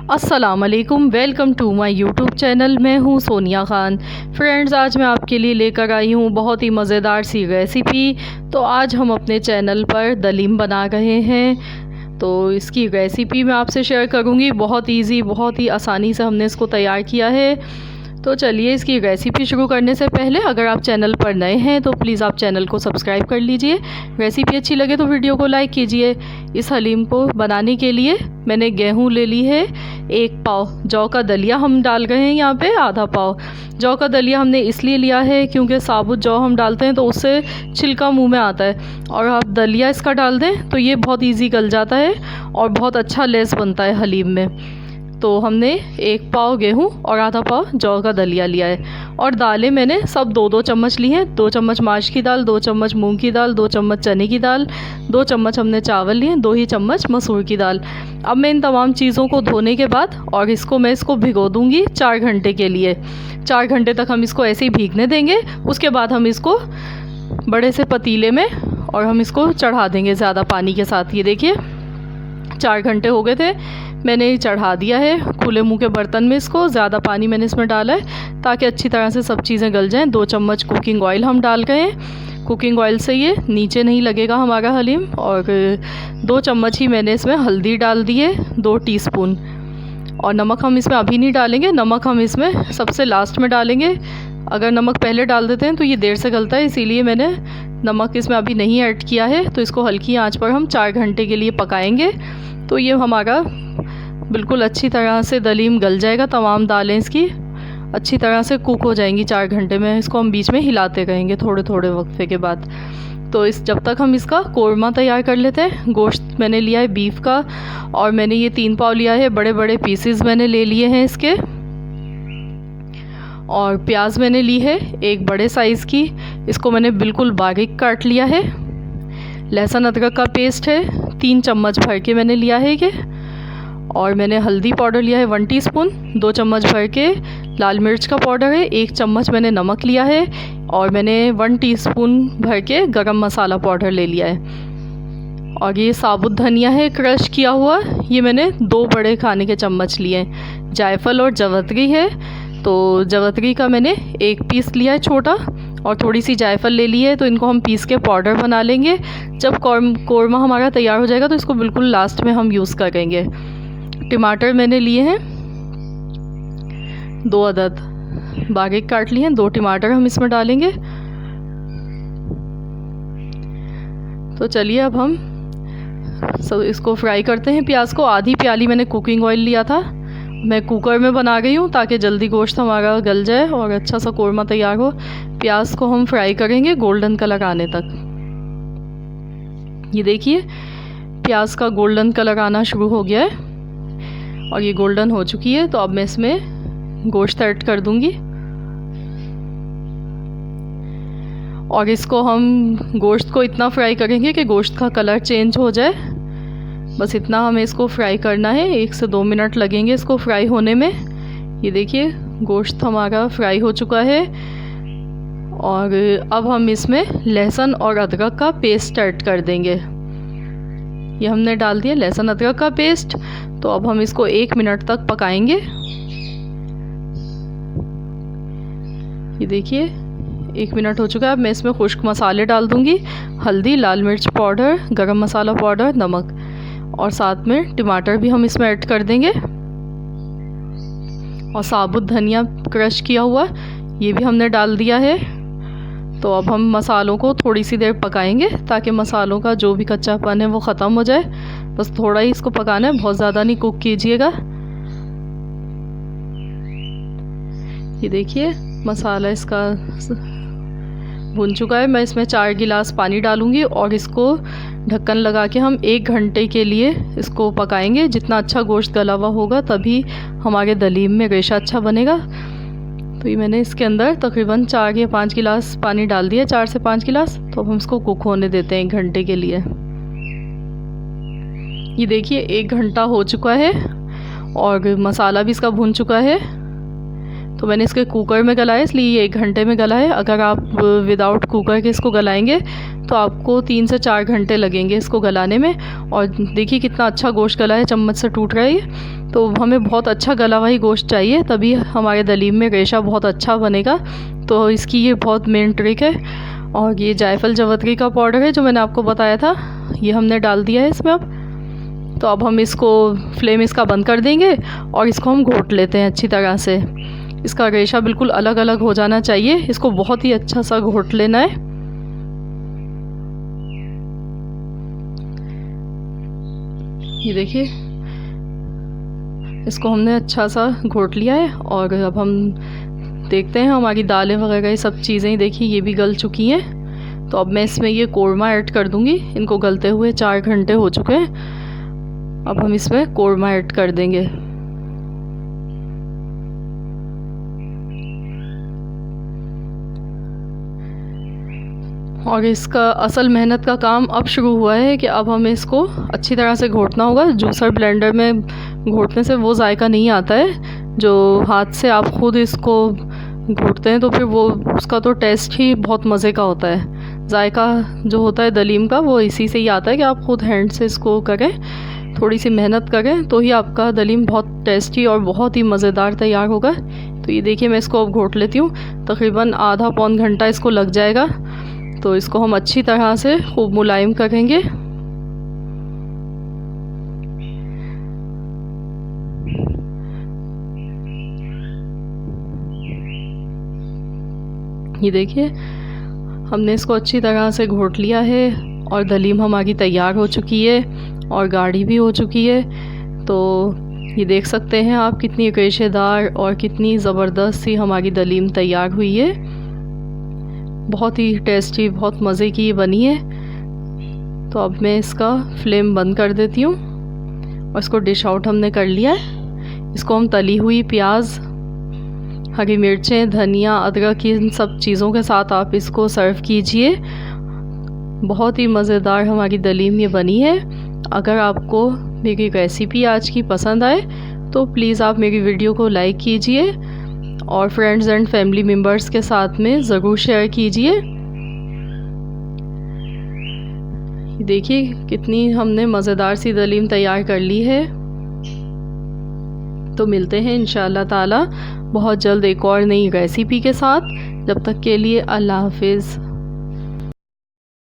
अस्सलामुअलैकुम, welcome to my YouTube channel. मैं हूँ सोनिया ख़ान। फ्रेंड्स, आज मैं आपके लिए लेकर आई हूँ बहुत ही मज़ेदार सी रेसिपी। तो आज हम अपने चैनल पर दलीम बना रहे हैं। तो इसकी रेसिपी मैं आपसे शेयर करूँगी। बहुत इजी, बहुत ही आसानी से हमने इसको तैयार किया है। तो चलिए इसकी रेसिपी शुरू करने से पहले अगर आप चैनल पर नए हैं तो प्लीज़ आप चैनल को सब्सक्राइब कर लीजिए। रेसिपी अच्छी लगे तो वीडियो को लाइक कीजिए। इस हलीम को बनाने के लिए मैंने गेहूं ले ली है 1 पाव। जौ का दलिया हम डाल रहे हैं यहाँ पे आधा पाव। जौ का दलिया हमने इसलिए लिया है क्योंकि साबुत जौ हम डालते हैं तो उससे छिलका मुंह में आता है, और आप दलिया इसका डाल दें तो ये बहुत ईजी गल जाता है और बहुत अच्छा लेस बनता है हलीम में। तो हमने 1 पाव गेहूं और आधा पाव जौ का दलिया लिया है। और दालें मैंने सब 2-2 चम्मच ली हैं। 2 चम्मच माश की दाल, 2 चम्मच मूंग की दाल, 2 चम्मच चने की दाल, 2 चम्मच हमने चावल लिए, 2 ही चम्मच मसूर की दाल। अब मैं इन तमाम चीज़ों को धोने के बाद और इसको भिगो दूँगी 4 घंटे के लिए। 4 घंटे तक हम इसको ऐसे ही भीगने देंगे। उसके बाद हम इसको बड़े से पतीले में और हम इसको चढ़ा देंगे ज़्यादा पानी के साथ। ये देखिए 4 घंटे हो गए थे, मैंने चढ़ा दिया है खुले मुंह के बर्तन में। इसको ज़्यादा पानी मैंने इसमें डाला है ताकि अच्छी तरह से सब चीज़ें गल जाएं। 2 चम्मच कुकिंग ऑयल हम डाल गए हैं। कुकिंग ऑयल से ये नीचे नहीं लगेगा हमारा हलीम। और 2 चम्मच ही मैंने इसमें हल्दी डाल दी है, 2 टीस्पून। और नमक हम इसमें अभी नहीं डालेंगे, नमक हम इसमें सबसे लास्ट में डालेंगे। अगर नमक पहले डाल देते हैं तो ये देर से गलता है, इसीलिए मैंने नमक इसमें अभी नहीं ऐड किया है। तो इसको हल्की आंच पर हम 4 घंटे के लिए पकाएंगे। तो ये हमारा बिल्कुल अच्छी तरह से दलीम गल जाएगा। तमाम दालें इसकी अच्छी तरह से कुक हो जाएंगी 4 घंटे में। इसको हम बीच में हिलाते रहेंगे थोड़े थोड़े वक्फे के बाद। तो जब तक हम इसका कोरमा तैयार कर लेते हैं। गोश्त मैंने लिया है बीफ का, और मैंने ये 3 पाव लिया है। बड़े बड़े पीसेस मैंने ले लिए हैं इसके। और प्याज मैंने ली है 1 बड़े साइज़ की, इसको मैंने बिल्कुल बारीक काट लिया है। लहसुन अदरक का पेस्ट है 3 चम्मच भर के मैंने लिया है ये। और मैंने हल्दी पाउडर लिया है 1 टीस्पून, 2 चम्मच भर के लाल मिर्च का पाउडर है, 1 चम्मच मैंने नमक लिया है, और मैंने 1 टीस्पून भर के गरम मसाला पाउडर ले लिया है। और ये साबुत धनिया है क्रश किया हुआ, ये मैंने 2 बड़े खाने के चम्मच लिए हैं। जायफल और जवतरी है, तो जवतरी का मैंने 1 पीस लिया है छोटा, और थोड़ी सी जायफल ले ली है। तो इनको हम पीस के पाउडर बना लेंगे। जब कोरमा हमारा तैयार हो जाएगा तो इसको बिल्कुल लास्ट में हम यूज़ करेंगे। टमाटर मैंने लिए हैं 2 अदद, बारीक काट लिए हैं। 2 टमाटर हम इसमें डालेंगे। तो चलिए अब हम सब इसको फ्राई करते हैं। प्याज को आधी प्याली मैंने कुकिंग ऑयल लिया था। मैं कुकर में बना गई हूँ ताकि जल्दी गोश्त हमारा गल जाए और अच्छा सा कोरमा तैयार हो। प्याज को हम फ्राई करेंगे गोल्डन कलर आने तक। ये देखिए प्याज का गोल्डन कलर आना शुरू हो गया है और ये गोल्डन हो चुकी है। तो अब मैं इसमें गोश्त ऐड कर दूंगी। और इसको हम गोश्त को इतना फ्राई करेंगे कि गोश्त का कलर चेंज हो जाए। बस इतना हमें इसको फ्राई करना है। 1 से 2 मिनट लगेंगे इसको फ्राई होने में। ये देखिए गोश्त हमारा फ्राई हो चुका है। और अब हम इसमें लहसुन और अदरक का पेस्ट ऐड कर देंगे। ये हमने डाल दिया लहसुन अदरक का पेस्ट। तो अब हम इसको 1 मिनट तक पकाएंगे। ये देखिए 1 मिनट हो चुका है। अब मैं इसमें खुश्क मसाले डाल दूंगी, हल्दी, लाल मिर्च पाउडर, गरम मसाला पाउडर, नमक, और साथ में टमाटर भी हम इसमें ऐड कर देंगे। और साबुत धनिया क्रश किया हुआ ये भी हमने डाल दिया है। तो अब हम मसालों को थोड़ी सी देर पकाएंगे ताकि मसालों का जो भी कच्चापन है वो ख़त्म हो जाए। बस थोड़ा ही इसको पकाना है, बहुत ज़्यादा नहीं कुक कीजिएगा। ये देखिए मसाला इसका भुन चुका है। मैं इसमें 4 गिलास पानी डालूंगी और इसको ढक्कन लगा के हम 1 घंटे के लिए इसको पकाएंगे। जितना अच्छा गोश्त गला हुआ होगा तभी हमारे दलीम में रेशा अच्छा बनेगा। तो ये मैंने इसके अंदर तकरीबन 4 या 5 गिलास पानी डाल दिया, 4 से 5 गिलास। तो अब हम इसको कुक होने देते हैं 1 घंटे के लिए। ये देखिए 1 घंटा हो चुका है और मसाला भी इसका भुन चुका है। तो मैंने इसके कुकर में गलाया, इसलिए ये 1 घंटे में गला है। अगर आप विदाउट कुकर के इसको गलाएंगे तो आपको 3 से 4 घंटे लगेंगे इसको गलाने में। और देखिए कितना अच्छा गोश्त गला है, चम्मच से टूट रहा है ये। तो हमें बहुत अच्छा गला हुआ ही गोश्त चाहिए, तभी हमारे दलीम में रेशा बहुत अच्छा बनेगा। तो इसकी ये बहुत मेन ट्रिक है। और ये जायफल जवतरी का पाउडर है जो मैंने आपको बताया था, ये हमने डाल दिया है इसमें अब। तो अब हम इसको फ्लेम इसका बंद कर देंगे और इसको हम घोट लेते हैं अच्छी तरह से। इसका रेशा बिल्कुल अलग अलग हो जाना चाहिए, इसको बहुत ही अच्छा सा घोट लेना है। ये देखिए इसको हमने अच्छा सा घोट लिया है। और अब हम देखते हैं हमारी दालें वगैरह ये सब चीज़ें, देखिए ये भी गल चुकी हैं। तो अब मैं इसमें ये कोरमा ऐड कर दूंगी। इनको गलते हुए 4 घंटे हो चुके हैं। अब हम इसमें कोरमा ऐड कर देंगे। और इसका असल मेहनत का काम अब शुरू हुआ है कि अब हमें इसको अच्छी तरह से घोटना होगा। जूसर ब्लेंडर में घोटने से वो जायका नहीं आता है जो हाथ से आप खुद इसको घोटते हैं, तो फिर वो उसका तो टेस्ट ही बहुत मज़े का होता है। जायका जो होता है दलीम का वो इसी से ही आता है कि आप खुद हैंड से इसको करें, थोड़ी सी मेहनत करें, तो ही आपका दलीम बहुत टेस्टी और बहुत ही मज़ेदार तैयार होगा। तो ये देखिए मैं इसको अब घोट लेती हूँ। तकरीबन आधा पौन घंटा इसको लग जाएगा। तो इसको हम अच्छी तरह से खूब मुलायम करेंगे। ये देखिए हमने इसको अच्छी तरह से घोट लिया है और दलीम हमारी तैयार हो चुकी है और गाढ़ी भी हो चुकी है। तो ये देख सकते हैं आप कितनी रेशेदार और कितनी ज़बरदस्त सी हमारी दलीम तैयार हुई है। बहुत ही टेस्टी, बहुत मज़े की बनी है। तो अब मैं इसका फ्लेम बंद कर देती हूँ और इसको डिश आउट हमने कर लिया है। इसको हम तली हुई प्याज, हरी मिर्चें, धनिया, अदरक, इन सब चीज़ों के साथ आप इसको सर्व कीजिए। बहुत ही मज़ेदार हमारी दलीम ये बनी है। अगर आपको मेरी रेसिपी आज की पसंद आए तो प्लीज़ आप मेरी वीडियो को लाइक कीजिए और फ्रेंड्स एंड फैमिली मेम्बर्स के साथ में ज़रूर शेयर कीजिए। देखिए कितनी हमने मज़ेदार सी दलीम तैयार कर ली है। तो मिलते हैं इंशाअल्लाह ताला बहुत जल्द एक और नई रेसिपी के साथ। जब तक के लिए अल्लाह हाफिज़।